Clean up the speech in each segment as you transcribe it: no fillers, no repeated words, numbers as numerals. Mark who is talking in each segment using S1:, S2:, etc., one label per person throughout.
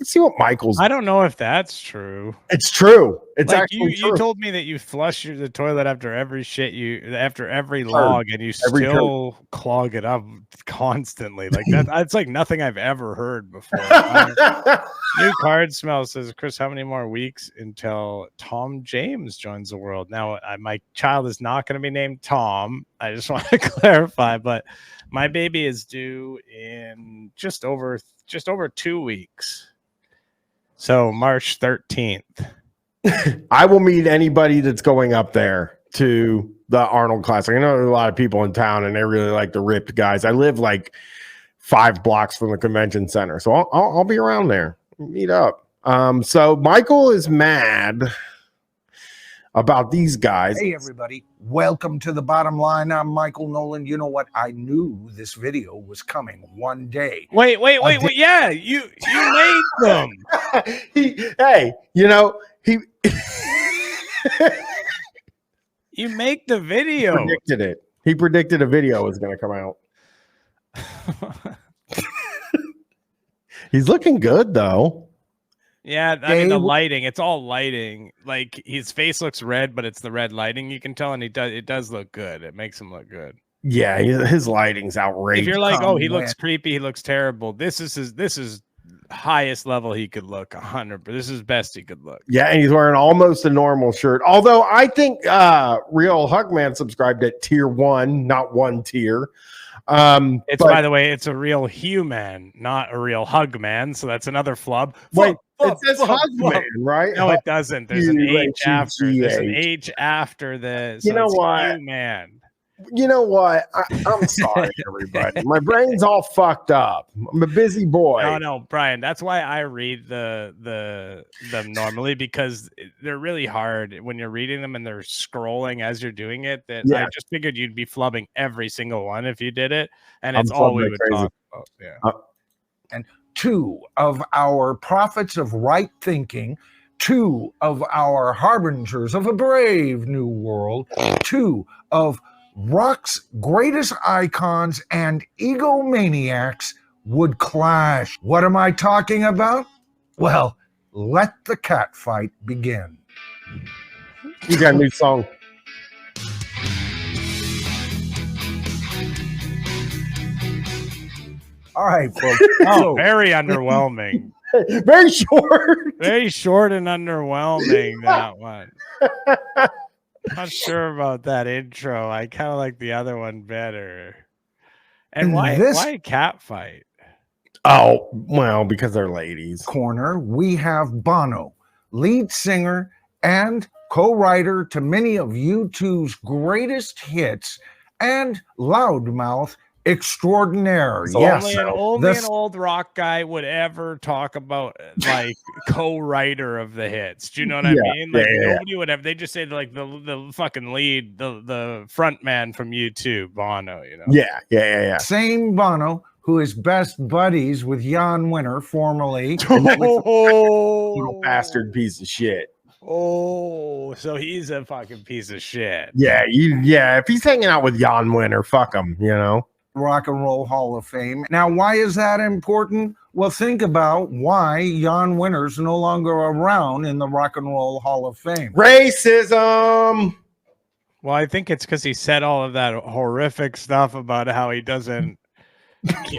S1: Let's see what Michael's.
S2: I don't know if that's true.
S1: It's true. It's
S2: like
S1: actually true.
S2: You told me that you flush the toilet after every after every log, and you still clog it up constantly. Like that. That's like nothing I've ever heard before. New card smell says, Chris, how many more weeks until Tom James joins the world? Now, my child is not going to be named Tom. I just want to clarify, but my baby is due in just over 2 weeks. So March 13th.
S1: I will meet anybody that's going up there to the Arnold Classic. I know there's a lot of people in town and they really like the ripped guys. I live like 5 blocks from the convention center. So I'll be around there. Meet up. So Michael is mad about these guys.
S3: Hey everybody, welcome to The Bottom Line. I'm Michael Noland. You know what? I knew this video was coming one day.
S2: Wait. Yeah, you made them. You make the video.
S1: He predicted it. He predicted a video was going to come out. He's looking good though.
S2: Yeah, I mean the lighting, it's all lighting. Like his face looks red, but it's the red lighting you can tell, and it does look good. It makes him look good.
S1: Yeah, his lighting's outrageous.
S2: If you're like, oh, he looks creepy, he looks terrible. This is highest level he could look. 100%. This is best he could look.
S1: Yeah, and he's wearing almost a normal shirt. Although I think Real Hugman subscribed at tier 1, not 1 tier.
S2: By the way, it's a real human, not a real hug man. So that's another flub.
S1: Wait, it says Hugman, right?
S2: No, it doesn't. There's an H after. There's an H after the.
S1: You know what?
S2: Man.
S1: You know what? I'm sorry, everybody. My brain's all fucked up. I'm a busy boy.
S2: No, Brian. That's why I read them normally, because they're really hard when you're reading them and they're scrolling as you're doing it. I just figured you'd be flubbing every single one if you did it, and it's all we would talk about. Yeah.
S3: And 2 of our prophets of right thinking, 2 of our harbingers of a brave new world, 2 of rock's greatest icons and egomaniacs would clash. What am I talking about? Well, let the cat fight begin.
S1: You got a new song.
S3: All right, folks.
S2: Oh, very underwhelming.
S1: Very short.
S2: Very short and underwhelming, that one. Not sure about that intro. I kind of like the other one better. And why a cat fight?
S1: Oh, well, because they're ladies.
S3: Corner, we have Bono, lead singer and co-writer to many of U2's greatest hits, and loudmouth extraordinaire.
S2: Yes, only an old rock guy would ever talk about like co-writer of the hits. Do you know what I mean? Like nobody would ever. They just say like the fucking lead, the front man from U2, Bono. You know?
S1: Yeah.
S3: Same Bono, who is best buddies with Jan Winter, formerly
S1: little bastard piece of shit.
S2: Oh, so he's a fucking piece of shit.
S1: Yeah. If he's hanging out with Jan Winter, fuck him. You know.
S3: Rock and Roll Hall of Fame. Now, why is that important? Well, think about why Jan Winter's no longer around in the Rock and Roll Hall of Fame.
S1: Racism.
S2: Well, I think it's because he said all of that horrific stuff about how he doesn't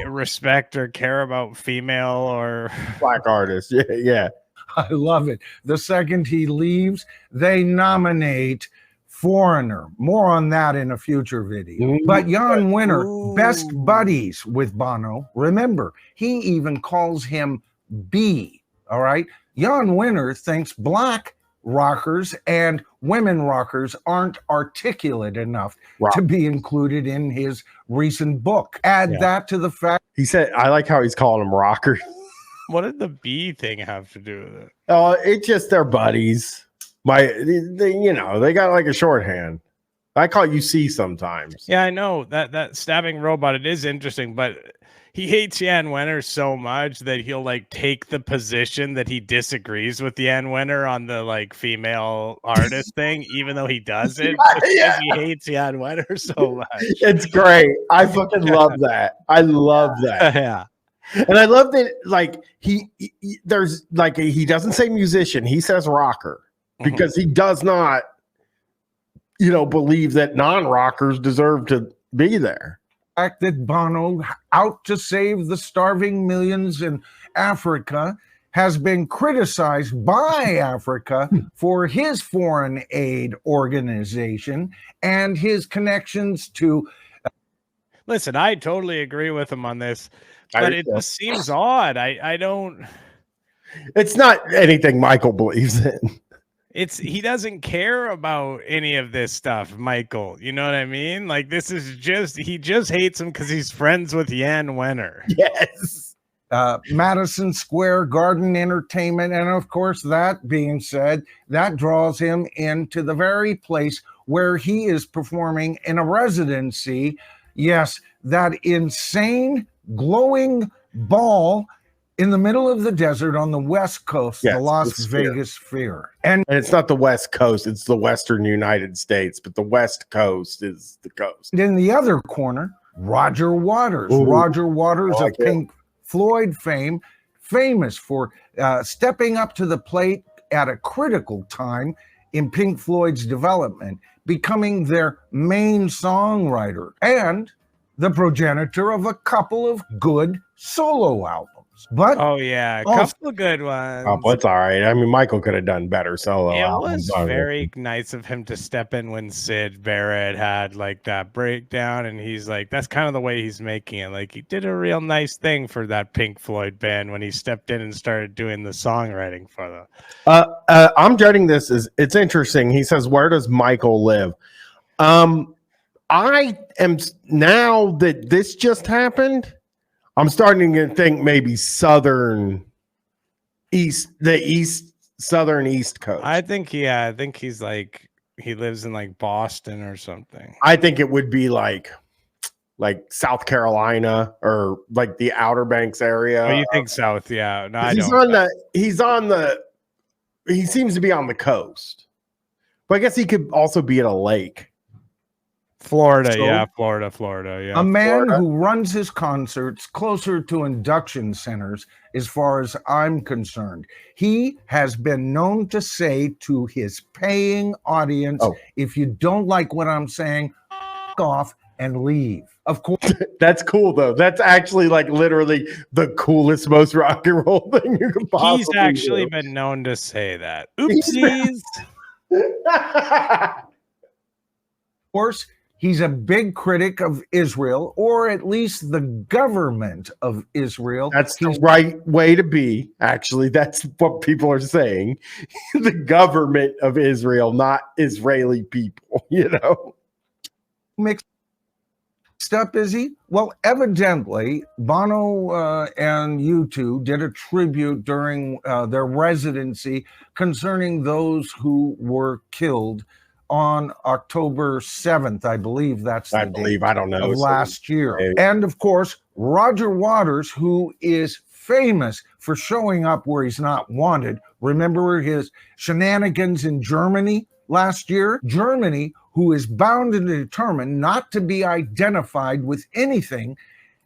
S2: respect or care about female or
S1: black artists. Yeah.
S3: I love it. The second he leaves, they nominate Foreigner. More on that in a future video. But Jan Winter, best buddies with Bono. Remember, he even calls him B. All right. Jan Winter thinks black rockers and women rockers aren't articulate enough to be included in his recent book. Add that to the fact
S1: he said, I like how he's calling them rockers.
S2: What did the B thing have to do with it?
S1: Oh, it's just their buddies. They got like a shorthand. I call you C sometimes.
S2: Yeah, I know that stabbing robot. It is interesting, but he hates Jan Winter so much that he'll like take the position that he disagrees with Jan Winter on the like female artist thing, even though he doesn't. Because he hates Jan Winter so much.
S1: It's great. I fucking love that. I love that.
S2: Yeah.
S1: And I love that, like, he there's like he doesn't say musician, he says rocker, because he does not, believe that non-rockers deserve to be there.
S3: The fact that Bono, out to save the starving millions in Africa, has been criticized by Africa for his foreign aid organization and his connections to.
S2: Listen, I totally agree with him on this, but it just seems odd. I don't.
S1: It's not anything Michael believes in.
S2: He doesn't care about any of this stuff, Michael. You know what I mean? Like, this is he just hates him because he's friends with Jan Wenner.
S1: Yes.
S3: Madison Square Garden Entertainment. And of course, that being said, that draws him into the very place where he is performing in a residency. Yes, that insane glowing ball in the middle of the desert on the West Coast, the Las Vegas Sphere. And
S1: it's not the West Coast, it's the Western United States, but the West Coast is the coast.
S3: In the other corner, Roger Waters. Ooh, Roger Waters of Pink Floyd fame, famous for stepping up to the plate at a critical time in Pink Floyd's development, becoming their main songwriter and the progenitor of a couple of good solo albums. But
S2: a couple of good ones.
S1: Oh, it's all right. I mean, Michael could have done better solo albums.
S2: It was very nice of him to step in when Sid Barrett had like that breakdown, and he's like, that's kind of the way he's making it. Like, he did a real nice thing for that Pink Floyd band when he stepped in and started doing the songwriting for them.
S1: I'm judging this as it's interesting. He says, "Where does Michael live?" I am, now that this just happened, I'm starting to think maybe southern east coast.
S2: I think he's like, he lives in like Boston or something.
S1: I think it would be like South Carolina or like the Outer Banks area.
S2: Oh, you think south? Yeah. No, I
S1: don't. He seems to be on the coast. But I guess he could also be at a lake.
S2: Florida, Florida.
S3: A man who runs his concerts closer to induction centers, as far as I'm concerned. He has been known to say to his paying audience, if you don't like what I'm saying, f*** off and leave. Of course.
S1: That's cool, though. That's actually like literally the coolest, most rock and roll thing you could possibly
S2: He's actually been known to say that. Oopsies.
S3: Of course, he's a big critic of Israel, or at least the government of Israel.
S1: That's the right way to be. Actually, that's what people are saying. The government of Israel, not Israeli people,
S3: Mixed up, is he? Well, evidently, Bono and U2 did a tribute during their residency concerning those who were killed on October 7th, I believe that's the date.
S1: I don't know.
S3: Of last year. And of course, Roger Waters, who is famous for showing up where he's not wanted. Remember his shenanigans in Germany last year? Germany, who is bound and determined not to be identified with anything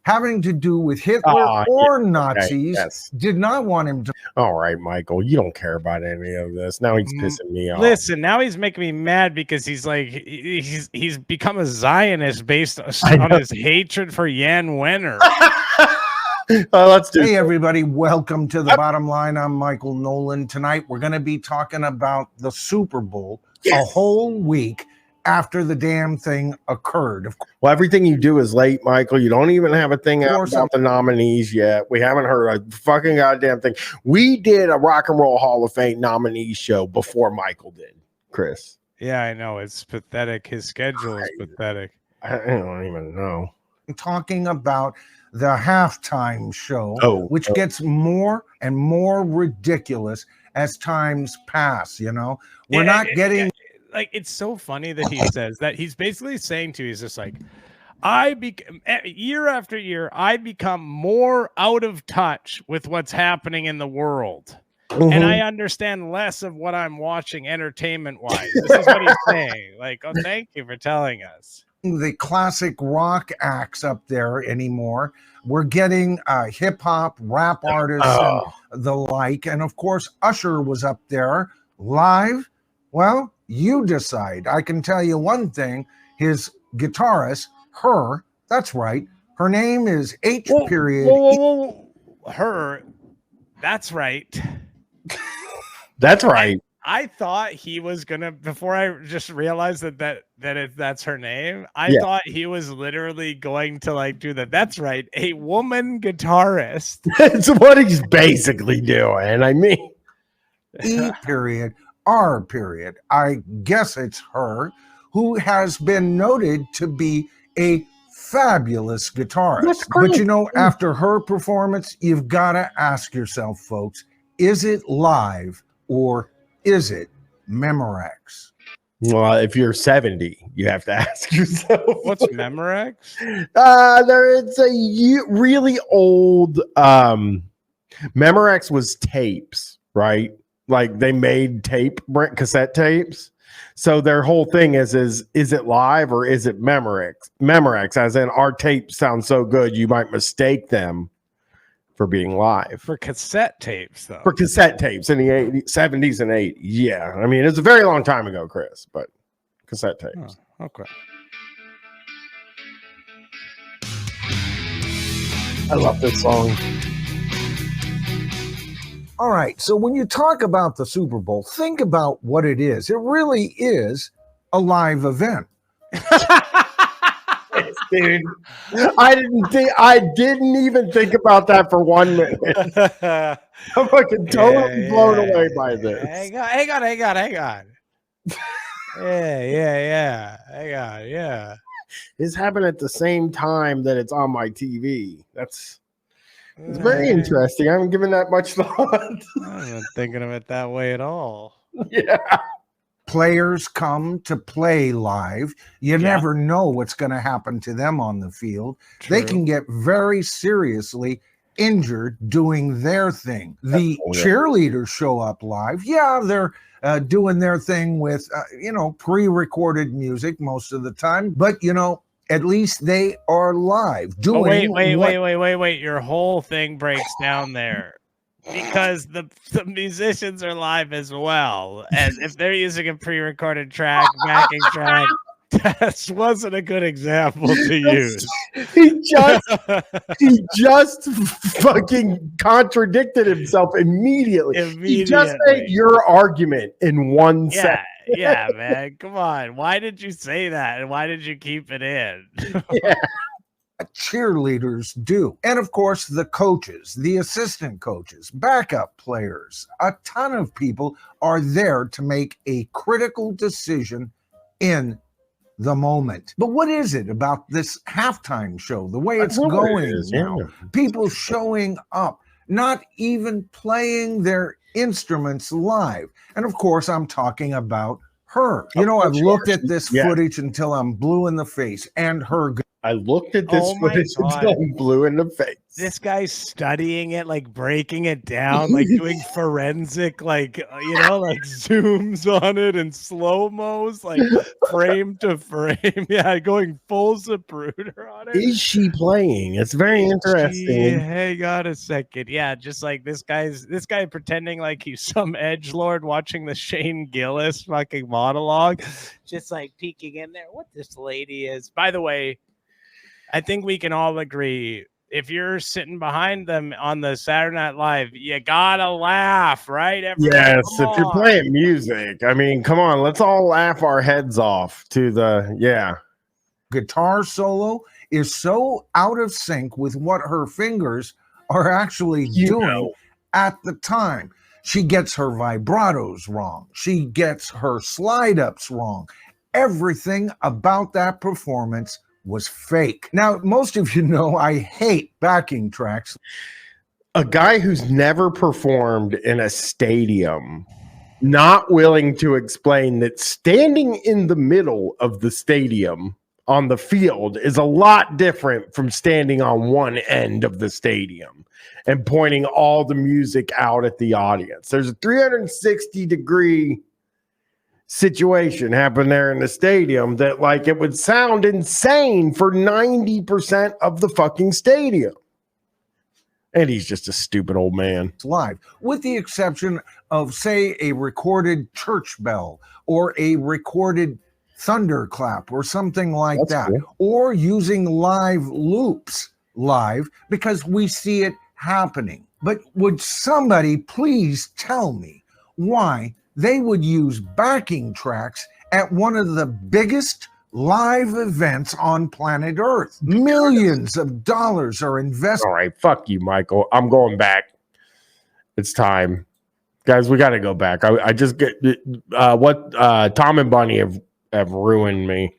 S3: having to do with Hitler or Nazis, did not want him to.
S1: All right, Michael, you don't care about any of this. Now he's pissing me off.
S2: Listen, now he's making me mad because he's like, he's become a Zionist based on his hatred for Jan Wenner.
S1: Let's do
S3: Hey, everybody, welcome to The Bottom Line. I'm Michael Noland. Tonight, we're going to be talking about the Super Bowl a whole week after the damn thing occurred.
S1: Well, everything you do is late, Michael. You don't even have a thing out about the nominees yet. We haven't heard a fucking goddamn thing. We did a Rock and Roll Hall of Fame nominee show before Michael did, Chris.
S2: Yeah, I know. It's pathetic. His schedule is pathetic.
S1: I don't even know.
S3: Talking about the halftime show, which gets more and more ridiculous as times pass, We're not getting...
S2: Like, it's so funny that he says that. He's basically saying he's just like, year after year, I become more out of touch with what's happening in the world. And I understand less of what I'm watching entertainment wise. This is what he's saying. Like, thank you for telling us.
S3: the classic rock acts up there anymore. We're getting hip hop, rap artists, and the like. And of course, Usher was up there live. Well, you decide. I can tell you one thing: his guitarist, that's right. Her name is H.
S2: Her. That's right.
S1: That's right.
S2: I thought he was gonna, before I just realized that's her name. I thought he was literally going to like do that. That's right, a woman guitarist.
S1: That's what he's basically doing. I mean,
S3: R. I guess it's her, who has been noted to be a fabulous guitarist. But you know, after her performance, you've got to ask yourself, folks, is it live or is it Memorex?
S1: Well, if you're 70, you have to ask yourself.
S2: What's Memorex?
S1: It's a really old Memorex was tapes, right? Like they made cassette tapes. So their whole thing is it live or is it Memorex? Memorex, as in our tapes sound so good you might mistake them for being live.
S2: For cassette tapes, though.
S1: For cassette tapes in the 80s, 70s and 80s. Yeah. I mean, it's a very long time ago, Chris, but cassette tapes.
S2: Oh, okay.
S1: I love this song.
S3: All right. So when you talk about the Super Bowl, think about what it is. It really is a live event.
S1: Dude, I didn't even think about that for 1 minute. I'm fucking totally blown away by this.
S2: Hang on. Yeah.
S1: It's happened at the same time that it's on my TV. It's very interesting. I haven't given that much thought.
S2: I'm not thinking of it that way at all.
S1: Yeah.
S3: Players come to play live. You never know what's going to happen to them on the field.
S2: True.
S3: They can get very seriously injured doing their thing. The cheerleaders show up live. Yeah, they're doing their thing with, pre-recorded music most of the time. But, at least they are live doing.
S2: Wait. Your whole thing breaks down there. Because the musicians are live as well. And if they're using a pre-recorded track, backing track, that wasn't a good example to use.
S1: He just fucking contradicted himself immediately. He just made your argument in 1 second.
S2: Yeah, man. Come on. Why did you say that? And why did you keep it in?
S1: Yeah.
S3: Cheerleaders do. And of course, the coaches, the assistant coaches, backup players, a ton of people are there to make a critical decision in the moment. But what is it about this halftime show, the way it's going now? People showing up, not even playing their instruments live. And of course, I'm talking about her. I've looked at this footage until I'm blue in the face, and her.
S1: I looked at this footage until I'm blue in the face.
S2: This guy's studying it, like breaking it down, like doing forensic, like zooms on it and slow-mos, like frame to frame. Yeah, going full Zapruder on it.
S1: Is she playing? It's very interesting.
S2: Hang on a second. Yeah, just like this guy pretending like he's some edgelord watching the Shane Gillis fucking monologue, just like peeking in there. What this lady is. By the way, I think we can all agree, if you're sitting behind them on the Saturday Night Live, you gotta laugh, right?
S1: Yes, if you're playing music, I mean, come on, let's all laugh our heads off to the,
S3: guitar solo is so out of sync with what her fingers are actually doing at the time. She gets her vibratos wrong. She gets her slide ups wrong. Everything about that performance was fake. Now, most of you know I hate backing tracks.
S1: A guy who's never performed in a stadium, not willing to explain that standing in the middle of the stadium on the field is a lot different from standing on one end of the stadium and pointing all the music out at the audience. There's a 360-degree situation happen there in the stadium that like it would sound insane for 90% of the fucking stadium. And he's just a stupid old man.
S3: Live, with the exception of, say, a recorded church bell or a recorded thunderclap or something like that,
S1: cool.
S3: or using live loops live because we see it happening. But would somebody please tell me why they would use backing tracks at one of the biggest live events on planet Earth? Millions of dollars are invested.
S1: All right, fuck you, Michael. I'm going back. It's time. Guys, we got to go back. I just get what Tom and Bunny have ruined me.